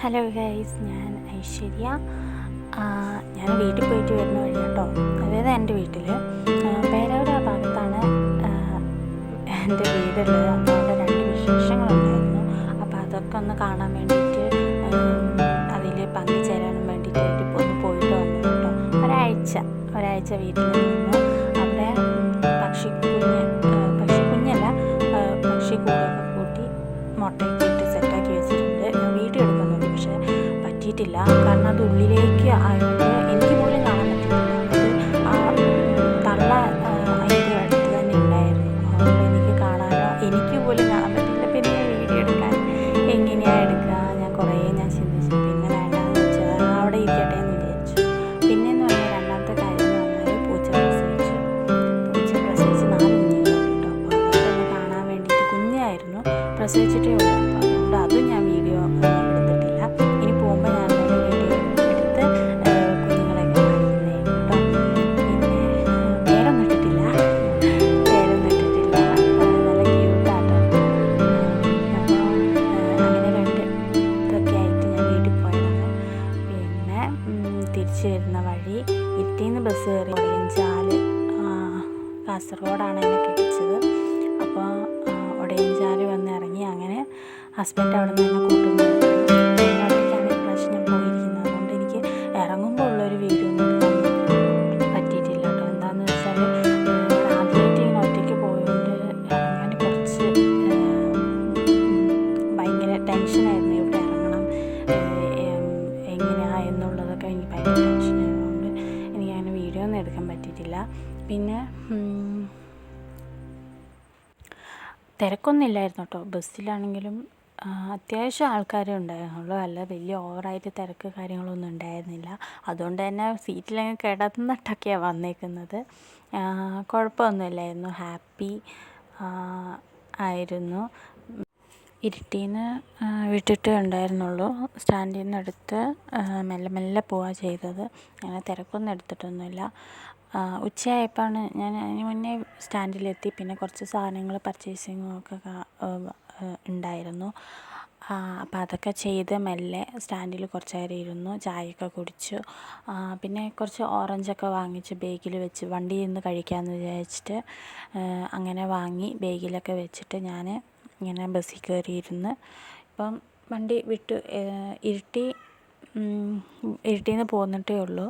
Hello guys, ഞാൻ ഐശ്വര്യ. ഞാൻ വീട്ടിൽ പോയിട്ട് വരുന്ന വഴി കേട്ടോ. അതായത് എൻ്റെ വീട്ടിൽ പേരൂർ ഭാഗത്താണ് എൻ്റെ വീടുള്ളത്. അപ്പോൾ അവിടെ 2 വിശേഷങ്ങളുണ്ടായിരുന്നു. അപ്പോൾ അതൊക്കെ ഒന്ന് കാണാൻ വേണ്ടിയിട്ട് അതിൽ പങ്കുചേരാനും വേണ്ടിയിട്ട് ഇപ്പോൾ ഒന്ന് പോയിട്ട് വന്നു കേട്ടോ. ഒരാഴ്ച വീട്ടിൽ നിന്നു. അവിടെ പക്ഷിക്കുഞ്ഞല്ല പക്ഷിക്കൂടൊക്കെ കൂട്ടി മുട്ടയൊക്കെ ഇട്ട് സെറ്റാക്കി വെച്ചിട്ടുണ്ട്. ഞാൻ വീഡിയോ എടുക്കാൻ നോക്കി, പക്ഷേ പറ്റിയിട്ടില്ല. കാരണം അത് ഉള്ളിലേക്ക് ആയതുകൊണ്ട് എനിക്ക് പോലും കാണാൻ പറ്റിയില്ല. അത് ആ തള്ള അതിൻ്റെ അടുത്ത് തന്നെ ഉണ്ടായിരുന്നു. അതുകൊണ്ട് എനിക്ക് കാണാനോ എനിക്ക് പോലും കാണാൻ പറ്റില്ല. പിന്നെ വീഡിയോ എടുക്കാൻ എങ്ങനെയാണ് എടുക്കുക? ഞാൻ ചിന്തിച്ചു. പിന്നെ വേണ്ടാന്ന് വെച്ചാൽ അവിടെ ഇരിക്കട്ടെ എന്ന് വിചാരിച്ചു. പിന്നെയെന്ന് പറഞ്ഞാൽ രണ്ടാമത്തെ കാര്യം എന്ന് പറഞ്ഞാൽ പൂച്ച പ്രസവിച്ച് 4 കുഞ്ഞുങ്ങളുണ്ട് കേട്ടോ. അപ്പോൾ അതൊക്കെ ഒന്ന് കാണാൻ വേണ്ടിയിട്ട് കുഞ്ഞായിരുന്നു, പ്രസവിച്ചിട്ടേ ഉള്ളൂ. അപ്പോൾ അതുകൊണ്ട് അതും ഞാൻ വീഡിയോ എടുത്തിട്ടില്ല. ഇനി പോകുമ്പോൾ ഞാൻ വീഡിയോ എടുത്ത് കുഞ്ഞുങ്ങളെയൊക്കെ കാണിക്കുന്നതായിരിക്കും കേട്ടോ. പിന്നെ പേരൊന്നും ഇട്ടിട്ടില്ല. നല്ല ക്യൂട്ടാട്ടോ. അപ്പോൾ അങ്ങനെ 2 ഇതൊക്കെ ആയിട്ട് ഞാൻ വീട്ടിൽ പോയതാണ്. പിന്നെ തിരിച്ചു വരുന്ന വഴി ഇരിട്ടിന്ന് ബസ് കയറി ഒടയഞ്ചാല് കാസർഗോഡാണ് എന്നെ കെട്ടിച്ചത്. അപ്പോൾ ഒടയഞ്ചാല് വന്ന് ഇറങ്ങി. അങ്ങനെ ഹസ്ബൻഡ് അവിടെ നിന്ന് കൂട്ടുന്നു. ഒറ്റയ്ക്കാണ് ഇപ്രാവശ്യം ഞാൻ പോയിരിക്കുന്നത്. അതുകൊണ്ട് എനിക്ക് ഇറങ്ങുമ്പോൾ ഉള്ളൊരു വീഡിയോ ഒന്നും എടുക്കാൻ പറ്റിയിട്ടില്ല കേട്ടോ. എന്താണെന്ന് വെച്ചാൽ ഞാൻ ആദ്യമായിട്ട് ഇങ്ങനെ ഒറ്റയ്ക്ക് പോയതുകൊണ്ട് ഇറങ്ങാൻ കുറച്ച് ഭയങ്കര ടെൻഷനായിരുന്നു. എവിടെ ഇറങ്ങണം, എങ്ങനെയാണ് എന്നുള്ളതൊക്കെ എനിക്ക് ഭയങ്കര ടെൻഷനായതുകൊണ്ട് എനിക്ക് അങ്ങനെ വീഡിയോ ഒന്നും എടുക്കാൻ പറ്റിയിട്ടില്ല. പിന്നെ തിരക്കൊന്നും ഇല്ലായിരുന്നു കേട്ടോ. ബസ്സിലാണെങ്കിലും അത്യാവശ്യം ആൾക്കാരേ ഉണ്ടായിരുന്നുള്ളൂ. അല്ല വലിയ ഓവറായിട്ട് തിരക്ക് കാര്യങ്ങളൊന്നും ഉണ്ടായിരുന്നില്ല. അതുകൊണ്ട് തന്നെ സീറ്റിലങ്ങ് കിടന്നിട്ടൊക്കെയാണ് വന്നേക്കുന്നത്. കുഴപ്പമൊന്നുമില്ലായിരുന്നു. ഹാപ്പി ആയിരുന്നു. ഇരിട്ടിന്ന് വിട്ടിട്ട് ഉണ്ടായിരുന്നുള്ളൂ. സ്റ്റാൻഡിൽ നിന്ന് എടുത്ത് മെല്ലെ പോവുക ചെയ്തത്. അങ്ങനെ തിരക്കൊന്നും എടുത്തിട്ടൊന്നുമില്ല. ഉച്ചയായപ്പോഴാണ് ഞാൻ അതിന് മുന്നേ സ്റ്റാൻഡിലെത്തി. പിന്നെ കുറച്ച് സാധനങ്ങൾ പർച്ചേസിങ്ങും ഒക്കെ ഉണ്ടായിരുന്നു. അപ്പോൾ അതൊക്കെ ചെയ്ത് മെല്ലെ സ്റ്റാൻഡിൽ കുറച്ച് നേരം ഇരുന്നു. ചായയൊക്കെ കുടിച്ചു. പിന്നെ കുറച്ച് ഓറഞ്ചൊക്കെ വാങ്ങിച്ച് ബേഗിൽ വെച്ച് വണ്ടിയിൽ നിന്ന് കഴിക്കാമെന്ന് വിചാരിച്ചിട്ട് അങ്ങനെ വാങ്ങി ബേഗിലൊക്കെ വെച്ചിട്ട് ഞാൻ ഇങ്ങനെ ബസ്സിൽ കയറിയിരുന്ന് ഇപ്പം വണ്ടി വിട്ടു. ഇരിട്ടിന്ന് പോന്നിട്ടേ ഉള്ളൂ.